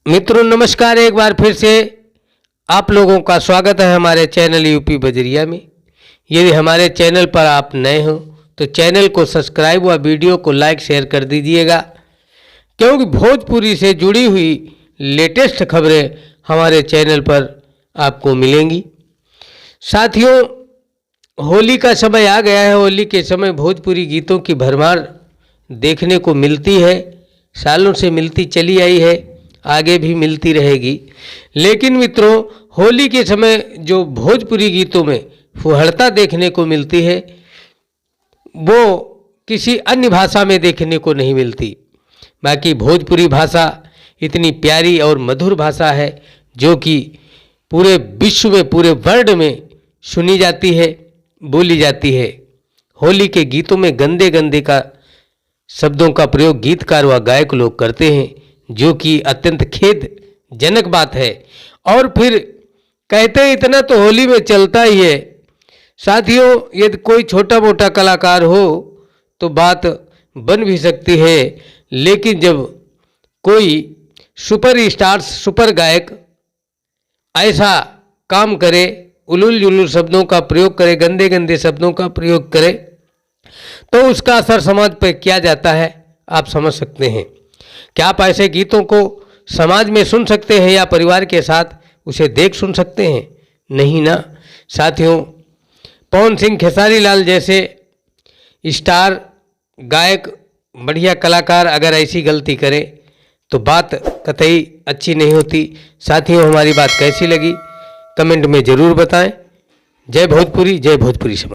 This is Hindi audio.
मित्रों नमस्कार, एक बार फिर से आप लोगों का स्वागत है हमारे चैनल यूपी बजरिया में। यदि हमारे चैनल पर आप नए हो तो चैनल को सब्सक्राइब व वीडियो को लाइक शेयर कर दीजिएगा, क्योंकि भोजपुरी से जुड़ी हुई लेटेस्ट खबरें हमारे चैनल पर आपको मिलेंगी। साथियों, होली का समय आ गया है। होली के समय भोजपुरी गीतों की भरमार देखने को मिलती है, सालों से मिलती चली आई है, आगे भी मिलती रहेगी। लेकिन मित्रों, होली के समय जो भोजपुरी गीतों में फुहड़ता देखने को मिलती है वो किसी अन्य भाषा में देखने को नहीं मिलती। बाकी भोजपुरी भाषा इतनी प्यारी और मधुर भाषा है जो कि पूरे विश्व में, पूरे वर्ल्ड में सुनी जाती है, बोली जाती है। होली के गीतों में गंदे गंदे का शब्दों का प्रयोग गीतकार व गायक लोग करते हैं, जो कि अत्यंत खेदजनक बात है। और फिर कहते हैं इतना तो होली में चलता ही है। साथियों, यदि कोई छोटा मोटा कलाकार हो तो बात बन भी सकती है, लेकिन जब कोई सुपर स्टार्स, सुपर गायक ऐसा काम करे, उलूल जुलूल शब्दों का प्रयोग करे, गंदे गंदे शब्दों का प्रयोग करे, तो उसका असर समाज पर क्या जाता है आप समझ सकते हैं। क्या आप ऐसे गीतों को समाज में सुन सकते हैं या परिवार के साथ उसे देख सुन सकते हैं? नहीं ना। साथियों, पवन सिंह, खेसारी लाल जैसे स्टार गायक, बढ़िया कलाकार अगर ऐसी गलती करे तो बात कतई अच्छी नहीं होती। साथियों, हमारी बात कैसी लगी कमेंट में ज़रूर बताएं। जय भोजपुरी, जय भोजपुरी समाज।